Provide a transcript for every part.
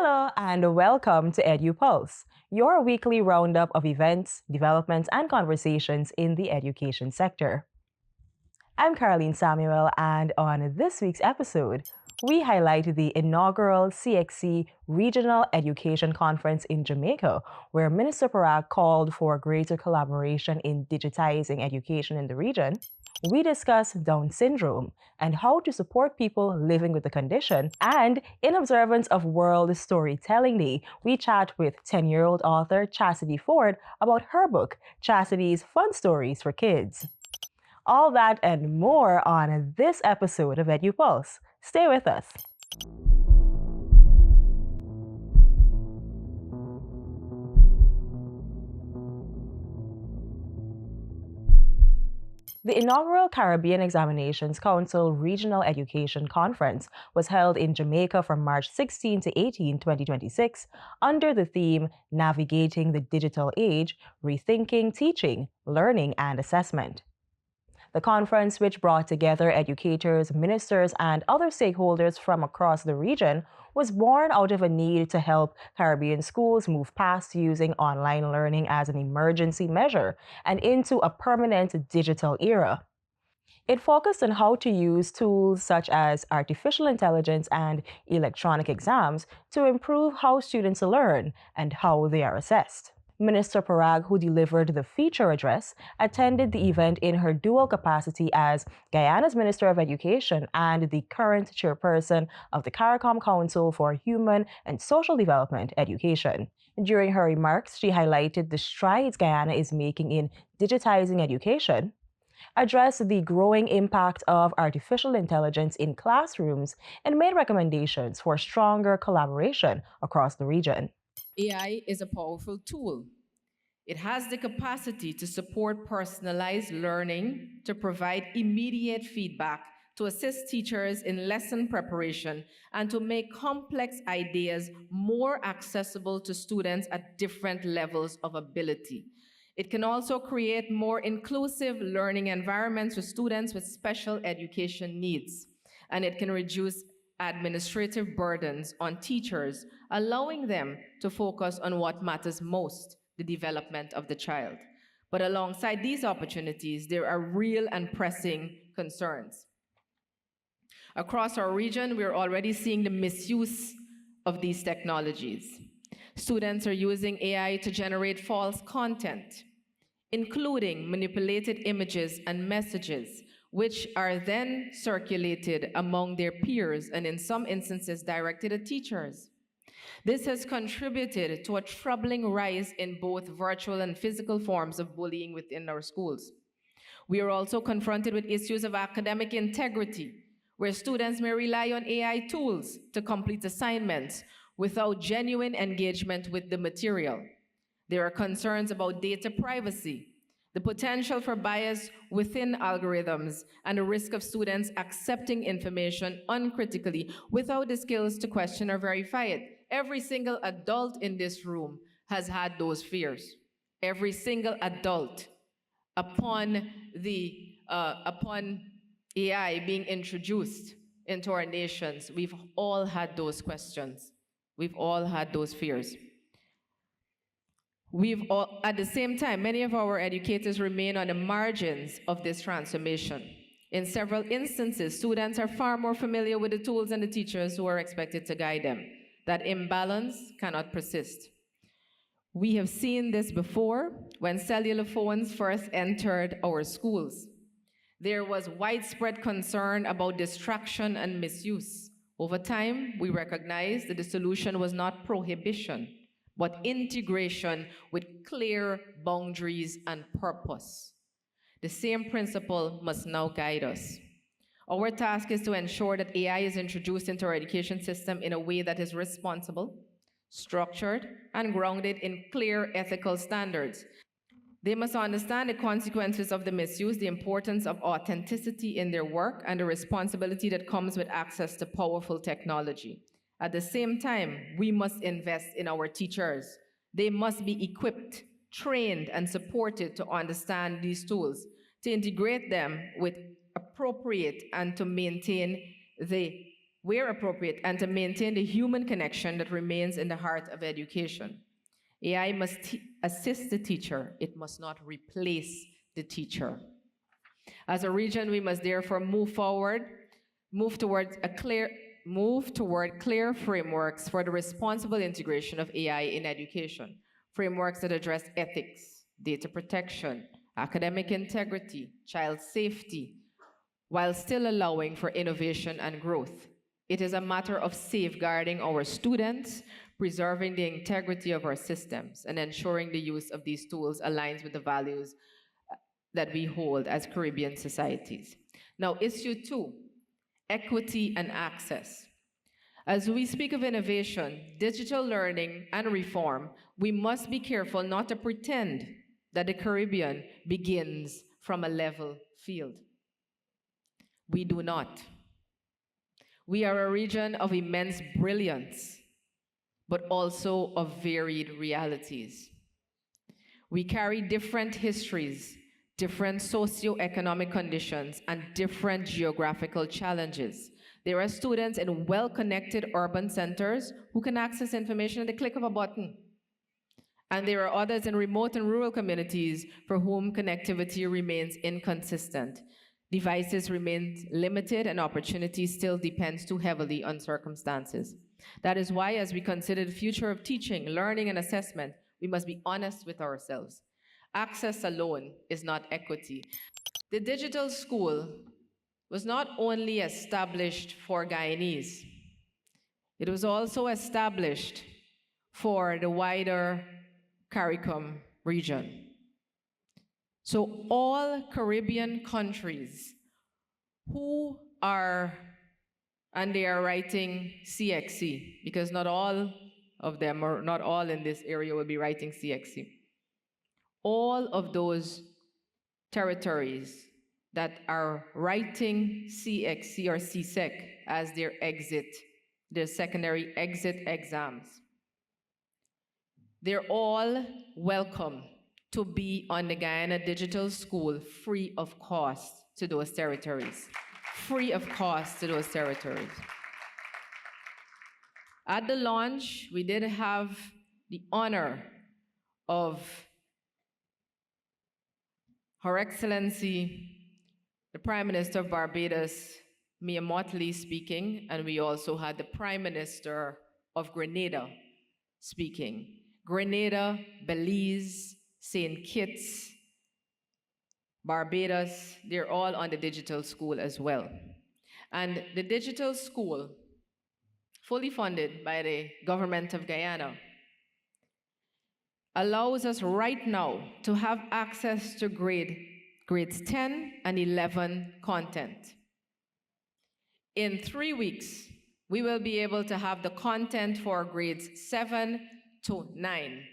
Hello and welcome to EdYou, your weekly roundup of events, developments, and conversations in the education sector. I'm Caroline Samuel, and on this week's episode, we highlight the inaugural CXC Regional Education Conference in Jamaica, where Minister Parag called for greater collaboration in digitizing education in the region. We discuss Down syndrome and how to support people living with the condition. And in observance of World Storytelling Day, we chat with 10-year-old author Chastity Ford about her book, Chastity's Fun Stories for Kids. All that and more on this episode of EdYou. Stay with us. The inaugural Caribbean Examinations Council Regional Education Conference was held in Jamaica from March 16 to 18, 2026, under the theme Navigating the Digital Age, Rethinking Teaching, Learning, and Assessment. The conference, which brought together educators, ministers, and other stakeholders from across the region, was born out of a need to help Caribbean schools move past using online learning as an emergency measure and into a permanent digital era. It focused on how to use tools such as artificial intelligence and electronic exams to improve how students learn and how they are assessed. Minister Parag, who delivered the feature address, attended the event in her dual capacity as Guyana's Minister of Education and the current chairperson of the CARICOM Council for Human and Social Development Education. During her remarks, she highlighted the strides Guyana is making in digitizing education, addressed the growing impact of artificial intelligence in classrooms, and made recommendations for stronger collaboration across the region. AI is a powerful tool. It has the capacity to support personalized learning, to provide immediate feedback, to assist teachers in lesson preparation, and to make complex ideas more accessible to students at different levels of ability. It can also create more inclusive learning environments for students with special education needs, and it can reduce administrative burdens on teachers, allowing them to focus on what matters most, the development of the child. But alongside these opportunities, there are real and pressing concerns. Across our region, we're already seeing the misuse of these technologies. Students are using AI to generate false content, including manipulated images and messages, which are then circulated among their peers and in some instances directed at teachers. This has contributed to a troubling rise in both virtual and physical forms of bullying within our schools. We are also confronted with issues of academic integrity, where students may rely on AI tools to complete assignments without genuine engagement with the material. There are concerns about data privacy, the potential for bias within algorithms, and the risk of students accepting information uncritically without the skills to question or verify it. Every single adult in this room has had those fears. Every single adult, upon AI being introduced into our nations, we've all had those questions. We've all had those fears. At the same time, many of our educators remain on the margins of this transformation. In several instances, students are far more familiar with the tools than the teachers who are expected to guide them. That imbalance cannot persist. We have seen this before when cellular phones first entered our schools. There was widespread concern about distraction and misuse. Over time, we recognized that the solution was not prohibition, but integration with clear boundaries and purpose. The same principle must now guide us. Our task is to ensure that AI is introduced into our education system in a way that is responsible, structured, and grounded in clear ethical standards. They must understand the consequences of the misuse, the importance of authenticity in their work, and the responsibility that comes with access to powerful technology. At the same time, we must invest in our teachers. They must be equipped, trained, and supported to understand these tools, to integrate them with appropriate and to maintain the where appropriate, and to maintain the human connection that remains in the heart of education. AI must assist the teacher, it must not replace the teacher. As a region, we must therefore move toward clear frameworks for the responsible integration of AI in education, frameworks that address ethics, data protection, academic integrity, child safety, while still allowing for innovation and growth. It is a matter of safeguarding our students, preserving the integrity of our systems, and ensuring the use of these tools aligns with the values that we hold as Caribbean societies. Now, issue 2, equity and access. As we speak of innovation, digital learning, and reform, we must be careful not to pretend that the Caribbean begins from a level field. We do not. We are a region of immense brilliance, but also of varied realities. We carry different histories, different socioeconomic conditions, and different geographical challenges. There are students in well-connected urban centers who can access information at the click of a button. And there are others in remote and rural communities for whom connectivity remains inconsistent. Devices remain limited and opportunity still depends too heavily on circumstances. That is why, as we consider the future of teaching, learning, and assessment, we must be honest with ourselves. Access alone is not equity. The digital school was not only established for Guyanese, it was also established for the wider CARICOM region. So all Caribbean countries who are, and they are writing CXC, because not all of them, or not all in this area will be writing CXC. All of those territories that are writing CXC or CSEC as their secondary exit exams, they're all welcome to be on the Guyana Digital School free of cost to those territories. Free of cost to those territories. At the launch, we did have the honor of Her Excellency, the Prime Minister of Barbados, Mia Mottley, speaking, and we also had the Prime Minister of Grenada speaking. Grenada, Belize, St. Kitts, Barbados, they're all on the digital school as well. And the digital school, fully funded by the government of Guyana, allows us right now to have access to grades 10 and 11 content. In 3 weeks, we will be able to have the content for grades 7 to 9.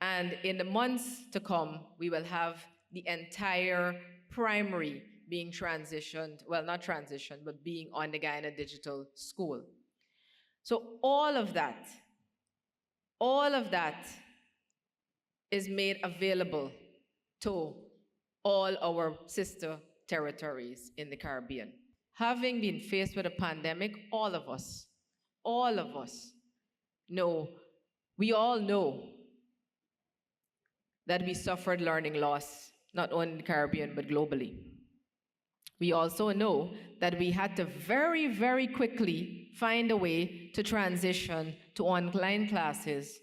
And in the months to come, we will have the entire primary being transitioned, well, not transitioned, but being on the Guyana Digital School. So all of that is made available to all our sister territories in the Caribbean. Having been faced with a pandemic, all of us know, we all know that we suffered learning loss, not only in the Caribbean, but globally. We also know that we had to very, very quickly find a way to transition to online classes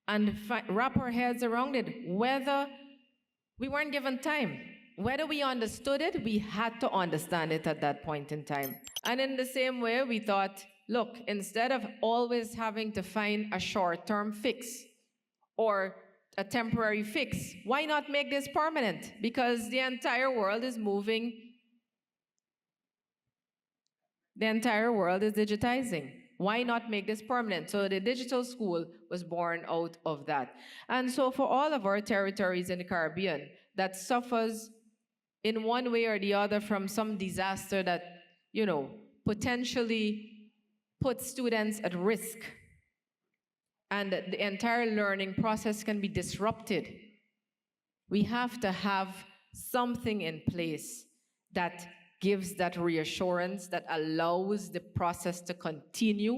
and wrap our heads around it, whether we weren't given time. Whether we understood it, we had to understand it at that point in time. And in the same way, we thought, look, instead of always having to find a short-term fix or a temporary fix, why not make this permanent? Because the entire world is moving. The entire world is digitizing. Why not make this permanent? So the digital school was born out of that. And so for all of our territories in the Caribbean that suffers in one way or the other from some disaster that, potentially puts students at risk, and the entire learning process can be disrupted, we have to have something in place that gives that reassurance that allows the process to continue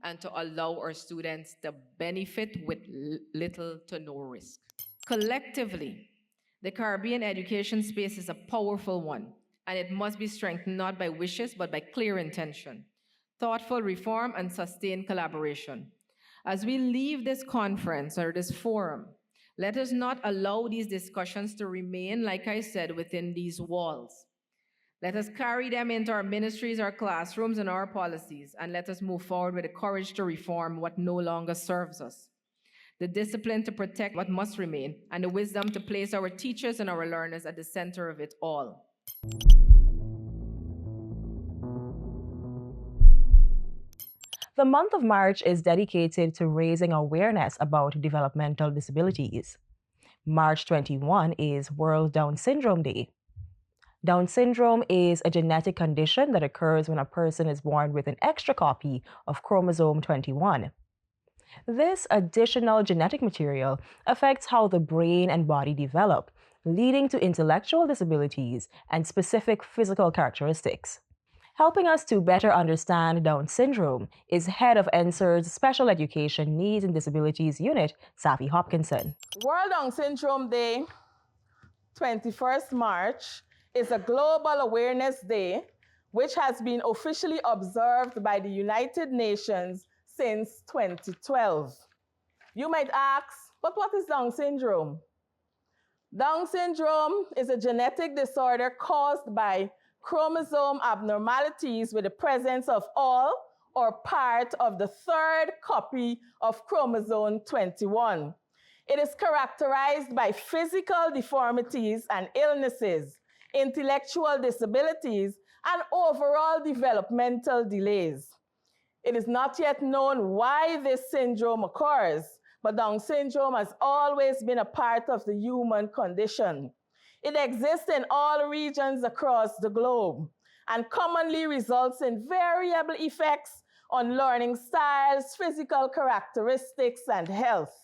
and to allow our students to benefit with little to no risk. Collectively, the Caribbean education space is a powerful one, and it must be strengthened not by wishes but by clear intention, thoughtful reform, and sustained collaboration. As we leave this conference or this forum, let us not allow these discussions to remain, like I said, within these walls. Let us carry them into our ministries, our classrooms, and our policies, and let us move forward with the courage to reform what no longer serves us, the discipline to protect what must remain, and the wisdom to place our teachers and our learners at the center of it all. The month of March is dedicated to raising awareness about developmental disabilities. March 21 is World Down Syndrome Day. Down syndrome is a genetic condition that occurs when a person is born with an extra copy of chromosome 21. This additional genetic material affects how the brain and body develop, leading to intellectual disabilities and specific physical characteristics. Helping us to better understand Down syndrome is head of NSER's Special Education Needs and Disabilities Unit, Safi Hopkinson. World Down Syndrome Day, 21st March, is a global awareness day which has been officially observed by the United Nations since 2012. You might ask, but what is Down syndrome? Down syndrome is a genetic disorder caused by chromosome abnormalities with the presence of all or part of the third copy of chromosome 21. It is characterized by physical deformities and illnesses, intellectual disabilities, and overall developmental delays. It is not yet known why this syndrome occurs, but Down syndrome has always been a part of the human condition. It exists in all regions across the globe and commonly results in variable effects on learning styles, physical characteristics, and health.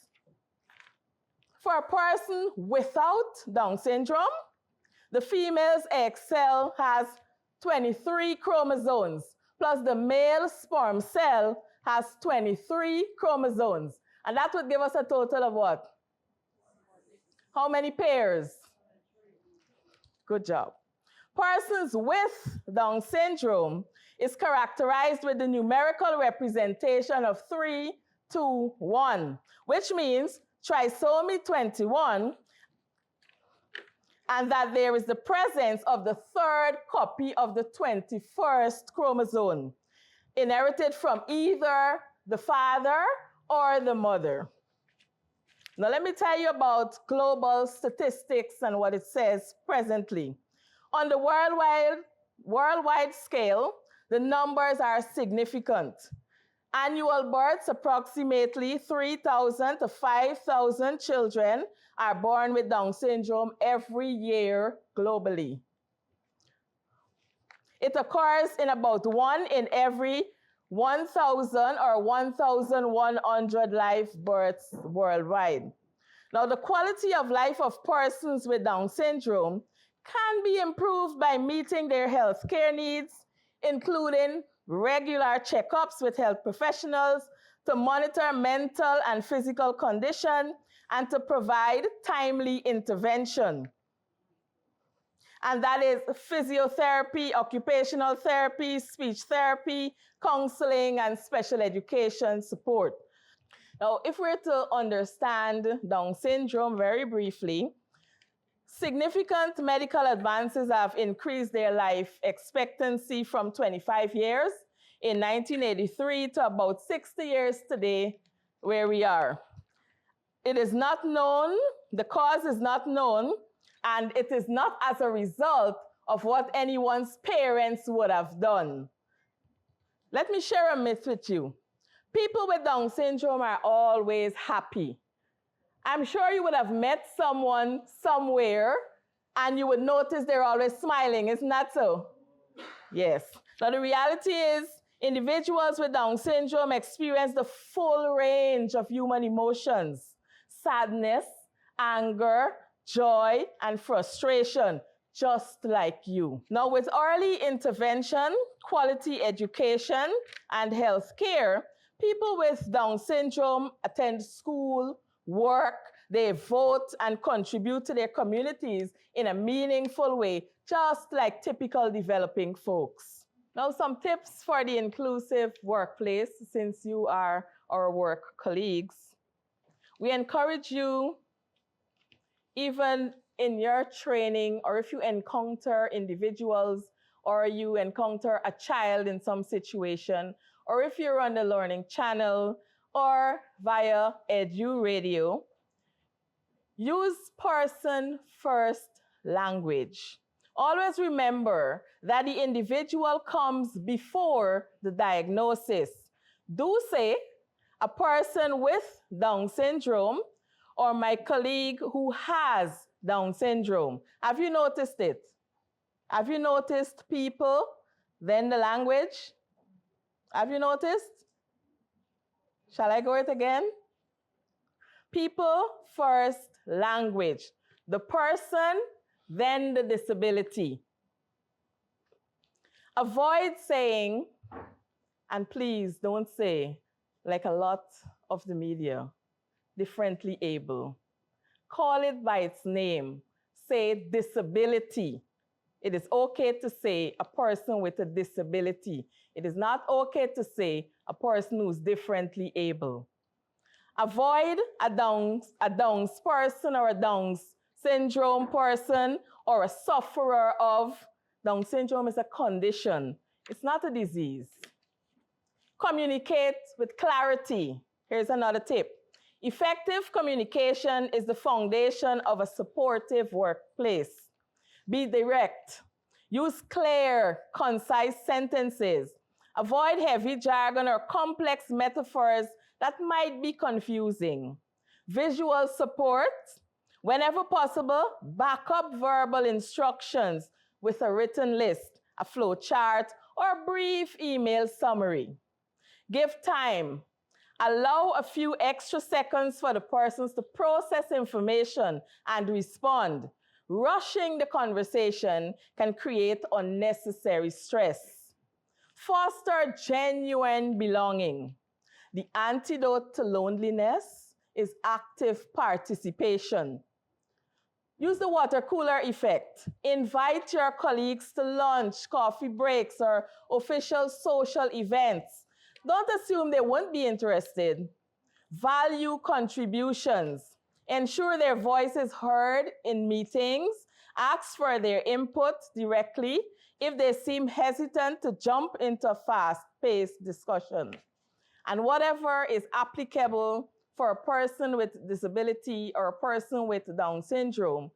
For a person without Down syndrome, the female's egg cell has 23 chromosomes, plus the male sperm cell has 23 chromosomes. And that would give us a total of what? How many pairs? Good job. Persons with Down syndrome is characterized with the numerical representation of 3, 2, 1, which means trisomy 21, and that there is the presence of the third copy of the 21st chromosome, inherited from either the father or the mother. Now let me tell you about global statistics and what it says presently. On the worldwide scale, the numbers are significant. Annual births, approximately 3,000 to 5,000 children are born with Down syndrome every year globally. It occurs in about 1 in every 1,000 or 1,100 live births worldwide. Now, the quality of life of persons with Down syndrome can be improved by meeting their health care needs, including regular checkups with health professionals to monitor mental and physical condition and to provide timely intervention. And that is physiotherapy, occupational therapy, speech therapy, counseling, and special education support. Now, if we're to understand Down syndrome very briefly, significant medical advances have increased their life expectancy from 25 years in 1983 to about 60 years today, where we are. It is not known, the cause is not known, and it is not as a result of what anyone's parents would have done. Let me share a myth with you. People with Down syndrome are always happy. I'm sure you would have met someone somewhere and you would notice they're always smiling, isn't that so? Yes. Now the reality is individuals with Down syndrome experience the full range of human emotions: sadness, anger, joy, and frustration, just like you. Now, with early intervention, quality education, and health care, people with Down syndrome attend school, work, they vote and contribute to their communities in a meaningful way, just like typical developing folks. Now, some tips for the inclusive workplace, since you are our work colleagues. We encourage you, even in your training, or if you encounter individuals, or you encounter a child in some situation, or if you're on the learning channel, or via EdYou radio, use person-first language. Always remember that the individual comes before the diagnosis. Do say, a person with Down syndrome, or my colleague who has Down syndrome. Have you noticed it? Have you noticed people, then the language? Have you noticed? Shall I go it again? People first, language. The person, then the disability. Avoid saying, and please don't say, like a lot of the media, differently able. Call it by its name. Say disability. It is okay to say a person with a disability. It is not okay to say a person who's differently able. Avoid a Down's person or a Down's syndrome person or a sufferer of Down syndrome is a condition. It's not a disease. Communicate with clarity. Here's another tip. Effective communication is the foundation of a supportive workplace. Be direct. Use clear, concise sentences. Avoid heavy jargon or complex metaphors that might be confusing. Visual support. Whenever possible, back up verbal instructions with a written list, a flow chart, or a brief email summary. Give time. Allow a few extra seconds for the persons to process information and respond. Rushing the conversation can create unnecessary stress. Foster genuine belonging. The antidote to loneliness is active participation. Use the water cooler effect. Invite your colleagues to lunch, coffee breaks, or official social events. Don't assume they won't be interested. Value contributions. Ensure their voice is heard in meetings. Ask for their input directly if they seem hesitant to jump into a fast-paced discussion. And whatever is applicable for a person with disability or a person with Down syndrome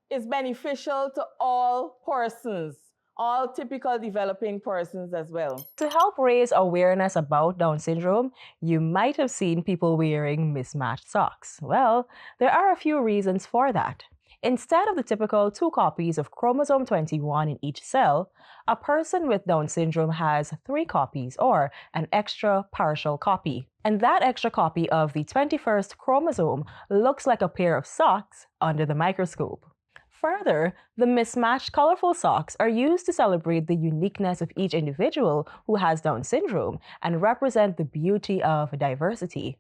is beneficial to all persons, all typical developing persons as well. To help raise awareness about Down syndrome, you might have seen people wearing mismatched socks. Well, there are a few reasons for that. Instead of the typical 2 copies of chromosome 21 in each cell, a person with Down syndrome has 3 copies, or an extra partial copy. And that extra copy of the 21st chromosome looks like a pair of socks under the microscope. Further, the mismatched colorful socks are used to celebrate the uniqueness of each individual who has Down syndrome and represent the beauty of diversity.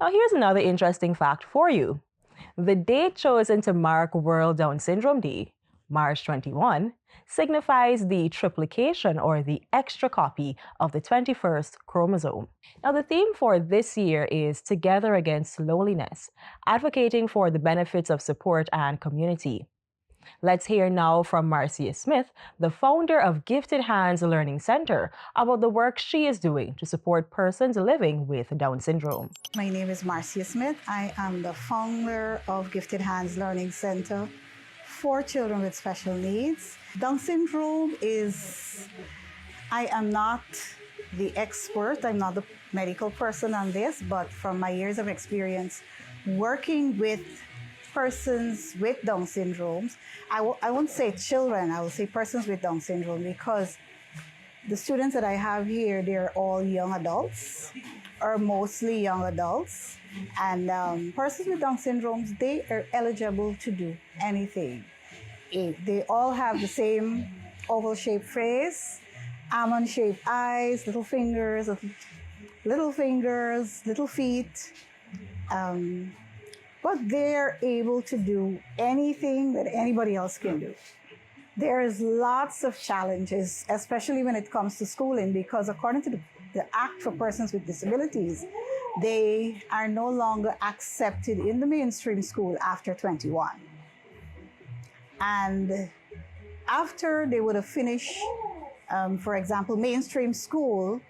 Now, here's another interesting fact for you. The date chosen to mark World Down Syndrome Day, March 21, signifies the triplication or the extra copy of the 21st chromosome. Now, the theme for this year is Together Against Loneliness, advocating for the benefits of support and community. Let's hear now from Marcia Smith, the founder of Gifted Hands Learning Center, about the work she is doing to support persons living with Down syndrome. My name is Marcia Smith. I am the founder of Gifted Hands Learning Center for children with special needs. Down syndrome is, I am not the expert, I'm not the medical person on this, but from my years of experience working with persons with Down syndromes, I won't say children, I will say persons with Down syndrome, because the students that I have here, they're all young adults, or mostly young adults. And persons with Down syndromes, they are eligible to do anything. They all have the same oval-shaped face, almond-shaped eyes, little fingers, little feet. But they're able to do anything that anybody else can do. There's lots of challenges, especially when it comes to schooling, because according to the Act for Persons with Disabilities, they are no longer accepted in the mainstream school after 21. And after they would have finished, for example, mainstream school,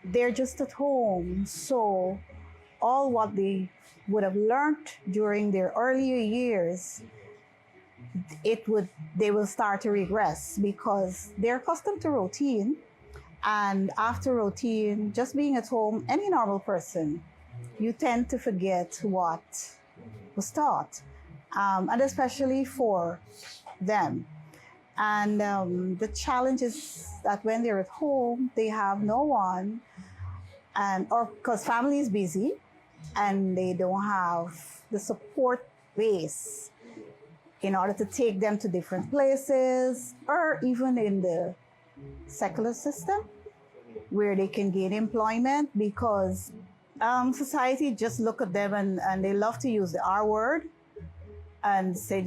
they're just at home. So all what they would have learned during their earlier years, they will start to regress because they're accustomed to routine. And after routine, just being at home, any normal person, you tend to forget what was taught, and especially for them. And the challenge is that when they're at home, they have no one, or because family is busy, and they don't have the support base in order to take them to different places, or even in the secular system where they can gain employment, because society just look at them and they love to use the R word and say,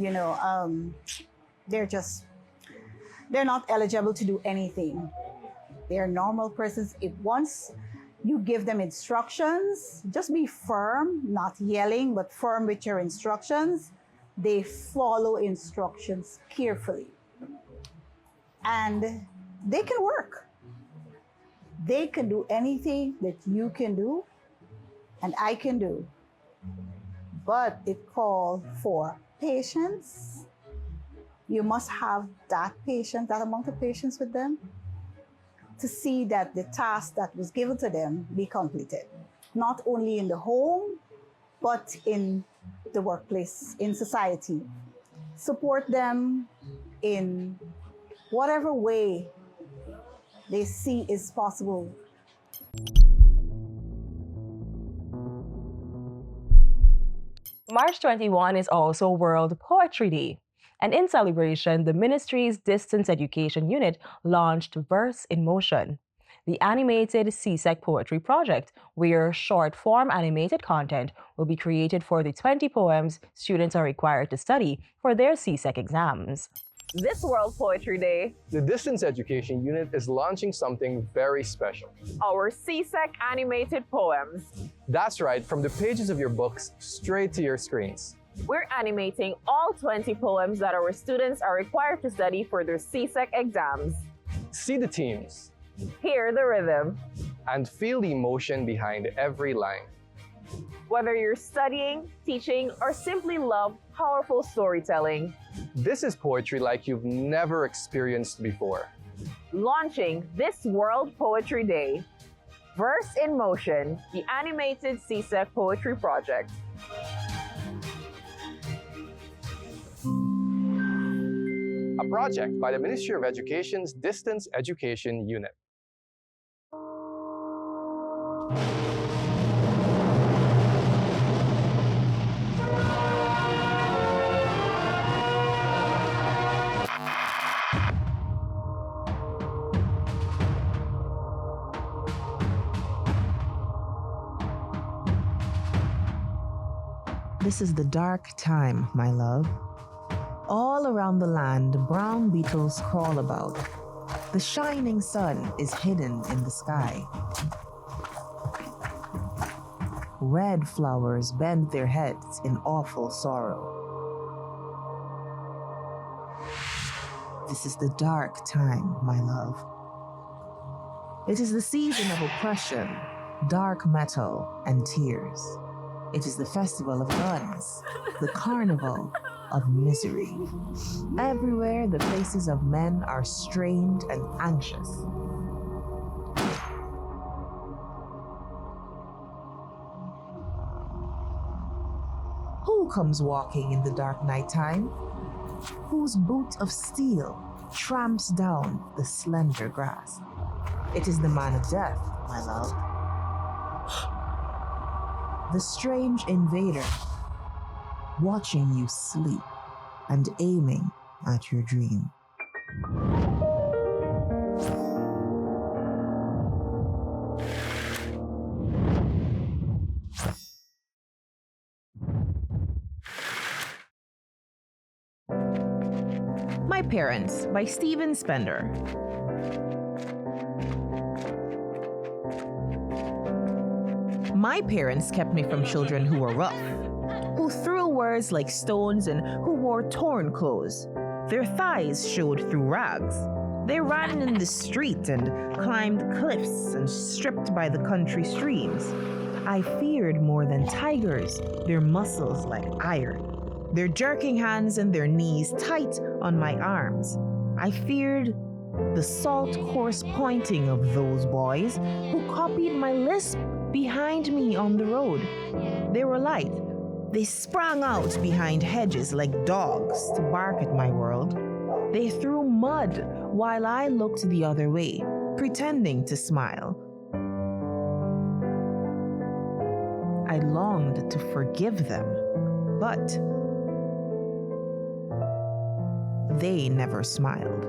they're not eligible to do anything. They're normal persons. If once you give them instructions, just be firm, not yelling, but firm with your instructions. They follow instructions carefully. And they can work. They can do anything that you can do and I can do. But it calls for patience. You must have that patience, that amount of patience with them to see that the task that was given to them be completed. Not only in the home, but in the workplace, in society. Support them in whatever way they see is possible. March 21 is also World Poetry Day. And in celebration, the ministry's Distance Education Unit launched Verse in Motion, the animated CSEC poetry project, where short-form animated content will be created for the 20 poems students are required to study for their CSEC exams. This World Poetry Day, the Distance Education Unit is launching something very special. Our CSEC animated poems. That's right, from the pages of your books straight to your screens. We're animating all 20 poems that our students are required to study for their CSEC exams. See the themes. Hear the rhythm. And feel the emotion behind every line. Whether you're studying, teaching, or simply love powerful storytelling, this is poetry like you've never experienced before. Launching this World Poetry Day, Verse in Motion, the animated CSEC poetry project. A project by the Ministry of Education's Distance Education Unit. This is the dark time, my love. All around the land, brown beetles crawl about. The shining sun is hidden in the sky. Red flowers bend their heads in awful sorrow. This is the dark time, my love. It is the season of oppression, dark metal, and tears. It is the festival of guns, the carnival of misery. Everywhere the faces of men are strained and anxious. Who comes walking in the dark nighttime? Whose boot of steel tramps down the slender grass? It is the man of death, my love. The strange invader, watching you sleep and aiming at your dream. My Parents by Steven Spender. My parents kept me from children who were rough, who threw words like stones and who wore torn clothes. Their thighs showed through rags. They ran in the street and climbed cliffs and stripped by the country streams. I feared more than tigers, their muscles like iron, their jerking hands and their knees tight on my arms. I feared the salt coarse pointing of those boys who copied my lisp behind me on the road. They were light. They sprang out behind hedges like dogs to bark at my world. They threw mud while I looked the other way, pretending to smile. I longed to forgive them, but they never smiled.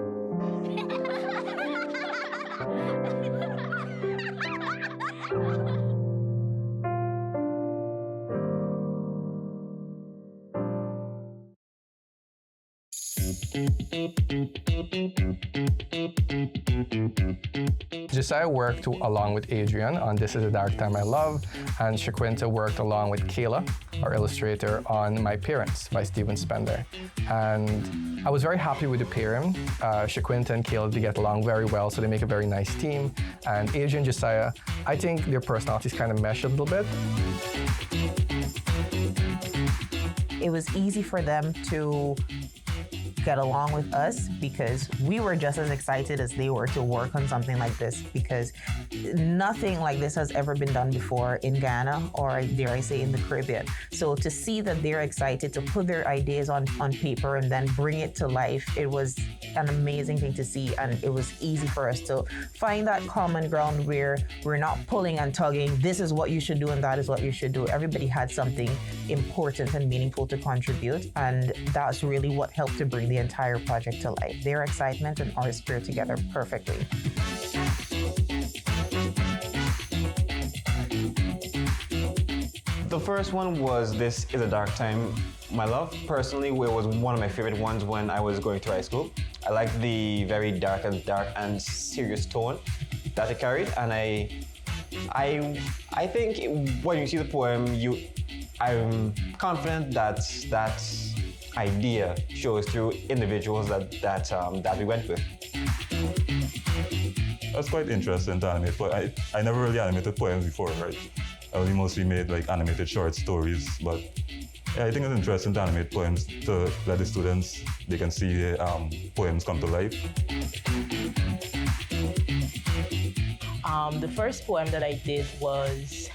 Josiah worked along with Adrian on This Is a Dark Time I Love, and Shaquinta worked along with Kayla, our illustrator, on My Parents by Steven Spender. And I was very happy with the pairing. Shaquinta and Kayla, they get along very well, so they make a very nice team. And Adrian and Josiah, I think their personalities kind of mesh a little bit. It was easy for them to get along with us because we were just as excited as they were to work on something like this, because nothing like this has ever been done before in Ghana, or dare I say in the Caribbean. So to see that they're excited to put their ideas on paper and then bring it to life, it was an amazing thing to see, and it was easy for us to find that common ground where we're not pulling and tugging, this is what you should do and that is what you should do. Everybody had something important and meaningful to contribute, and that's really what helped to bring the entire project to life. Their excitement and our spirit together perfectly. The first one was This Is a Dark Time, My Love. Personally, it was one of my favorite ones when I was going to high school. I liked the very dark and serious tone that it carried, and I think when you see the poem, I'm confident that that idea shows through individuals that we went with. That's quite interesting to animate. I never really animated poems before, right? I only mostly made like animated short stories, but yeah, I think it's interesting to animate poems to let the students, they can see their poems come to life. The first poem that I did was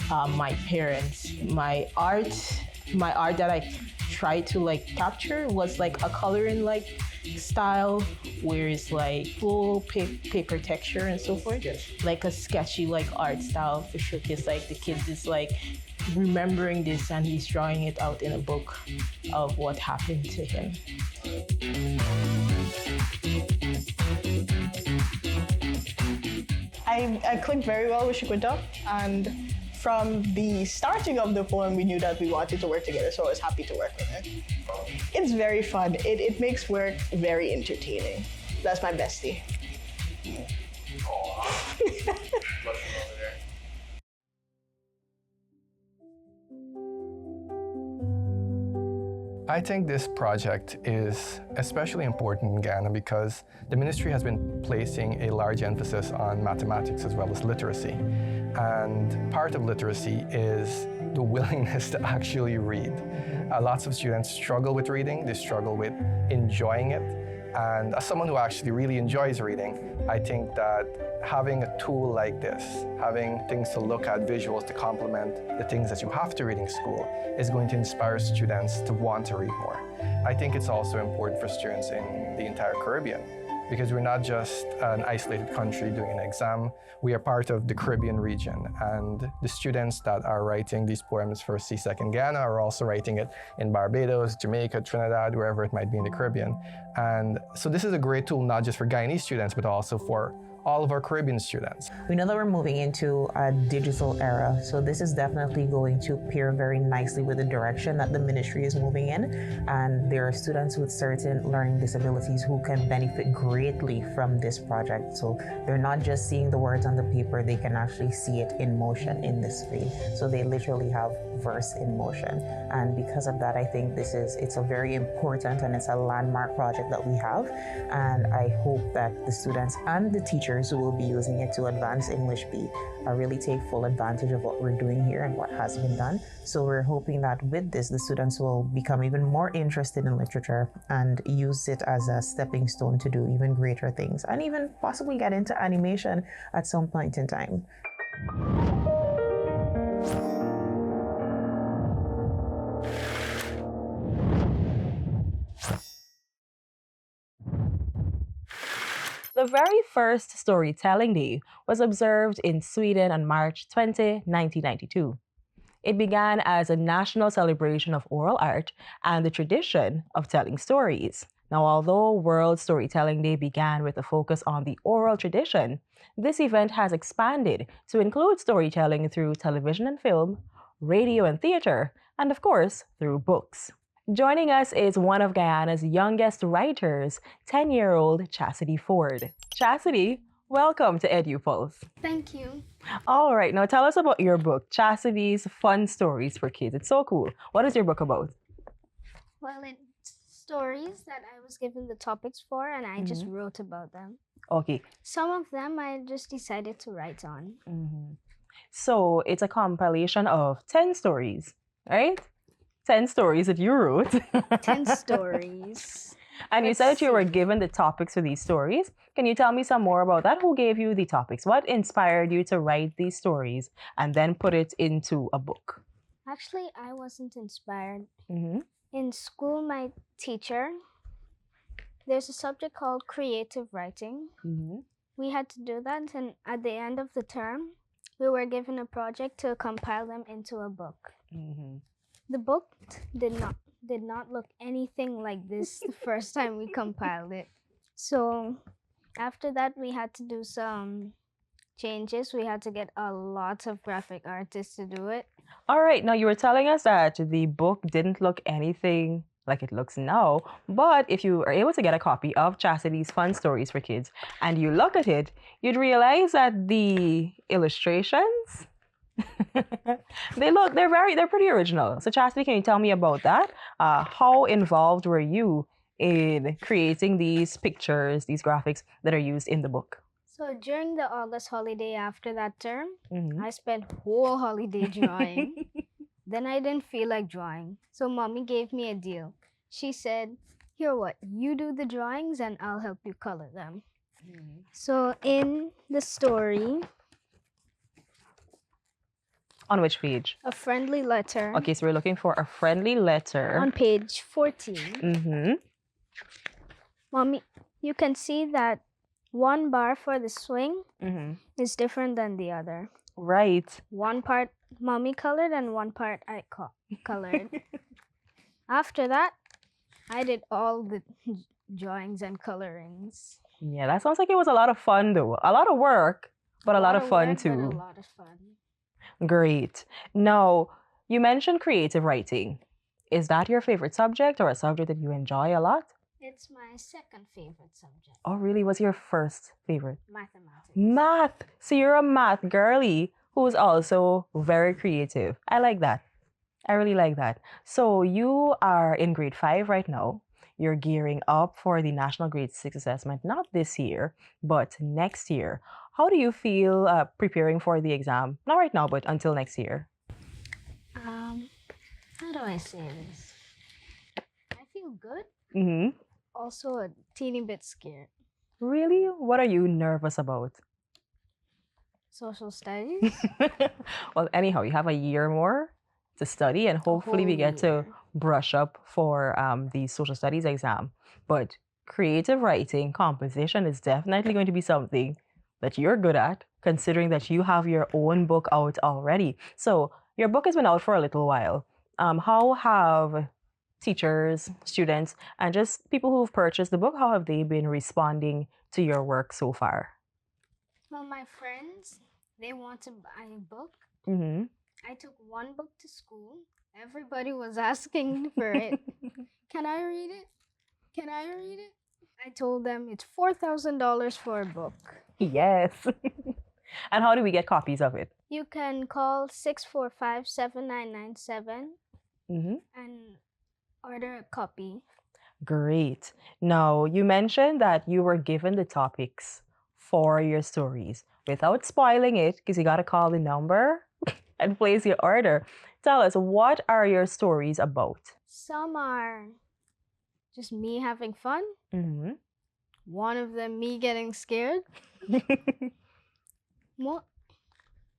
My Parents. My art that I tried to like capture was like a coloring like style where it's like full paper texture and so forth. Yes. Like a sketchy like art style for sure, because like the kid is like remembering this and he's drawing it out in a book of what happened to him. I clicked very well with Shaquinta, and from the starting of the poem, we knew that we wanted to work together, so I was happy to work with her. It's very fun. It makes work very entertaining. That's my bestie. I think this project is especially important in Ghana because the ministry has been placing a large emphasis on mathematics as well as literacy. And part of literacy is the willingness to actually read. Lots of students struggle with reading, they struggle with enjoying it. And as someone who actually really enjoys reading, I think that having a tool like this, having things to look at, visuals to complement the things that you have to read in school, is going to inspire students to want to read more. I think it's also important for students in the entire Caribbean because we're not just an isolated country doing an exam. We are part of the Caribbean region, and the students that are writing these poems for CSEC in Ghana are also writing it in Barbados, Jamaica, Trinidad, wherever it might be in the Caribbean. And so this is a great tool not just for Guyanese students, but also for all of our Caribbean students. We know that we're moving into a digital era, so this is definitely going to pair very nicely with the direction that the ministry is moving in. And there are students with certain learning disabilities who can benefit greatly from this project. So they're not just seeing the words on the paper, they can actually see it in motion in this way. So they literally have verse in motion. And because of that, I think it's a very important and it's a landmark project that we have. And I hope that the students and the teachers who will be using it to advance English B really take full advantage of what we're doing here and what has been done. So we're hoping that with this, the students will become even more interested in literature and use it as a stepping stone to do even greater things and even possibly get into animation at some point in time. The very first Storytelling Day was observed in Sweden on March 20, 1992. It began as a national celebration of oral art and the tradition of telling stories. Now, although World Storytelling Day began with a focus on the oral tradition, this event has expanded to include storytelling through television and film, radio and theater, and of course, through books. Joining us is one of Guyana's youngest writers, 10-year-old Chastity Ford. Chastity, welcome to EdYou Pulse. Thank you. All right, now tell us about your book, Chastity's Fun Stories for Kids. It's so cool. What is your book about? Well, it's stories that I was given the topics for, and I just wrote about them. Okay. Some of them I just decided to write on. So it's a compilation of 10 stories, right? 10 stories that you wrote. 10 stories. And you said that you were given the topics for these stories. Can you tell me some more about that? Who gave you the topics? What inspired you to write these stories and then put it into a book? Actually, I wasn't inspired. In school, my teacher, there's a subject called creative writing. We had to do that, and at the end of the term, we were given a project to compile them into a book. The book did not look anything like this the first time we compiled it. So after that, we had to do some changes. We had to get a lot of graphic artists to do it. All right, now you were telling us that the book didn't look anything like it looks now, but if you are able to get a copy of Chastity's Fun Stories for Kids and you look at it, you'd realize that the illustrations they're pretty original. So Chastity, can you tell me about that? How involved were you in creating these pictures, these graphics that are used in the book? So during the August holiday after that term, I spent whole holiday drawing. Then I didn't feel like drawing. So mommy gave me a deal. She said, "Here what, you do the drawings and I'll help you color them." So in the story, on which page? A Friendly Letter. Okay, so we're looking for A Friendly Letter. On page 14. Mommy, you can see that one bar for the swing is different than the other. Right. One part mommy colored and one part I colored. After that, I did all the drawings and colorings. Yeah, that sounds like it was a lot of fun though. A lot of work, but a lot of fun too. A lot of fun. Great. Now, you mentioned creative writing. Is that your favorite subject or a subject that you enjoy a lot? It's my second favorite subject. Oh, really? What's your first favorite? Mathematics. Math. So you're a math girly who's also very creative. I like that. I really like that. So you are in grade 5 right now. You're gearing up for the National Grade 6 assessment, not this year, but next year. How do you feel preparing for the exam? Not right now, but until next year. How do I say this? I feel good. Also a teeny bit scared. Really? What are you nervous about? Social studies. Well, anyhow, you have a year more to study and hopefully we get to brush up for the social studies exam. But creative writing, composition is definitely going to be something that you're good at, considering that you have your own book out already. So your book has been out for a little while. How have teachers, students, and just people who've purchased the book, how have they been responding to your work so far? Well, my friends, they want to buy a book. Mm-hmm. I took one book to school. Everybody was asking for it. Can I read it? Can I read it? I told them it's $4,000 for a book. Yes. And how do we get copies of it? You can call 645-7997 and order a copy. Great. Now, you mentioned that you were given the topics for your stories. Without spoiling it, because you got to call the number and place your order. Tell us, what are your stories about? Some are just me having fun. One of them, me getting scared.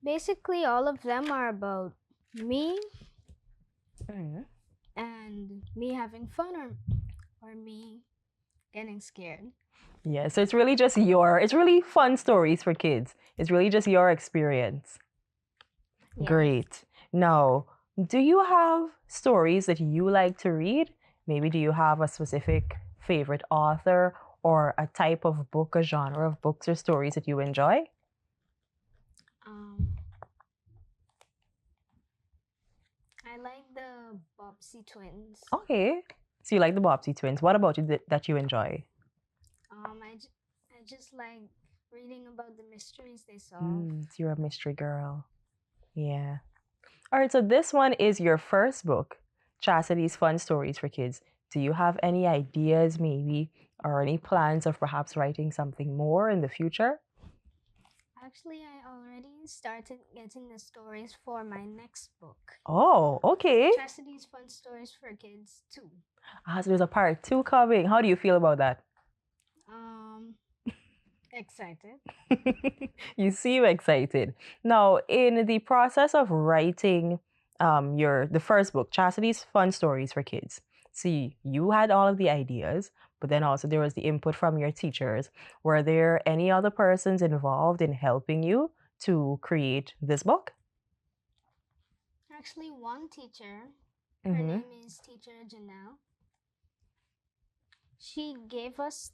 Basically, all of them are about me and me having fun or me getting scared. Yeah, so it's really just it's really fun stories for kids. It's really just your experience. Yeah. Great. Now, do you have stories that you like to read? Maybe do you have a specific favorite author or a type of book, a genre of books or stories that you enjoy? I like the Bobbsey twins. Okay. So you like the Bobbsey twins. What about it that you enjoy? I just like reading about the mysteries they solve. So you're a mystery girl. Yeah. All right, so this one is your first book, Chastity's Fun Stories for Kids. Do you have any ideas, maybe, or any plans of perhaps writing something more in the future? Actually, I already started getting the stories for my next book. Oh, okay. Chastity's Fun Stories for Kids 2. So there's a part 2 coming. How do you feel about that? Excited. You seem excited. Now, in the process of writing the first book, Chastity's Fun Stories for Kids, see, you had all of the ideas, but then also there was the input from your teachers. Were there any other persons involved in helping you to create this book? Actually, one teacher, her name is Teacher Janelle. She gave us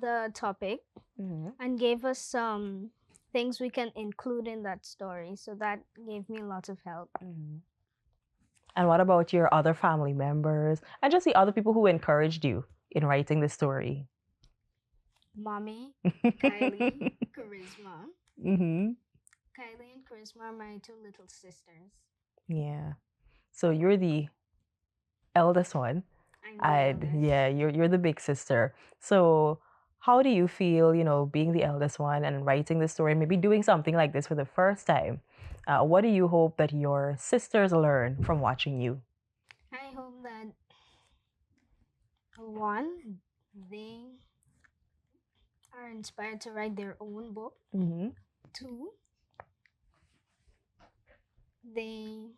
the topic and gave us some things we can include in that story. So that gave me a lot of help. And what about your other family members and just the other people who encouraged you in writing the story? Mommy, Kylie, Charisma. Kylie and Charisma are my two little sisters. Yeah. So you're the eldest one. And yeah, you're the big sister. So how do you feel, being the eldest one and writing the story, maybe doing something like this for the first time? What do you hope that your sisters learn from watching you? I hope that, one, they are inspired to write their own book. 2, they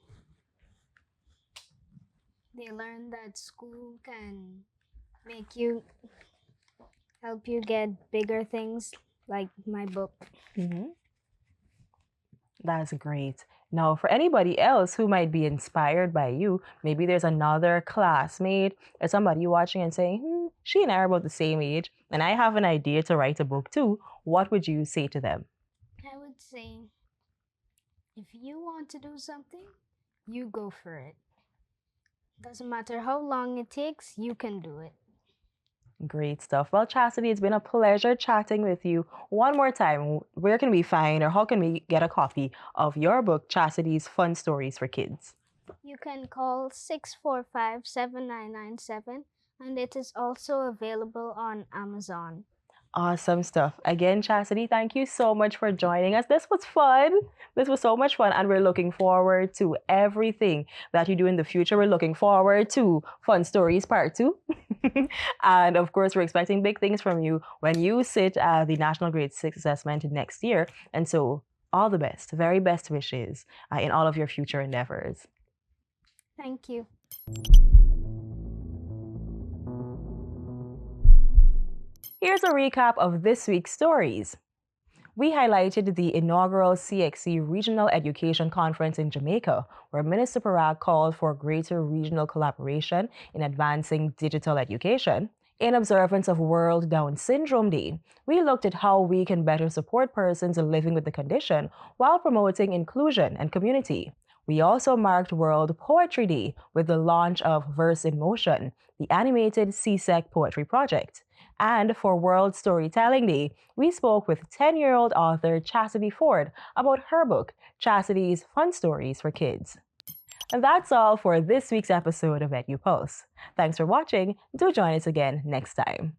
learn that school can help you get bigger things like my book. That's great. Now, for anybody else who might be inspired by you, maybe there's another classmate or somebody watching and saying, she and I are about the same age, and I have an idea to write a book too. What would you say to them? I would say, if you want to do something, you go for it. Doesn't matter how long it takes, you can do it. Great stuff. Well, Chastity, it's been a pleasure chatting with you. One more time, where can we find or how can we get a copy of your book, Chastity's Fun Stories for Kids? You can call 645-7997, and it is also available on Amazon. Awesome stuff. Again, Chastity, thank you so much for joining us. This was fun. This was so much fun, and we're looking forward to everything that you do in the future. We're looking forward to Fun Stories Part 2. And of course, we're expecting big things from you when you sit at the National Grade 6 Assessment next year. And so, all the best, very best wishes in all of your future endeavors. Thank you. Here's a recap of this week's stories. We highlighted the inaugural CXC Regional Education Conference in Jamaica, where Minister Parag called for greater regional collaboration in advancing digital education. In observance of World Down Syndrome Day, we looked at how we can better support persons living with the condition while promoting inclusion and community. We also marked World Poetry Day with the launch of Verse in Motion, the animated CSEC poetry project. And for World Storytelling Day, we spoke with 10-year-old author Chastity Ford about her book, Chastity's Fun Stories for Kids. And that's all for this week's episode of EdYou Pulse. Thanks for watching. Do join us again next time.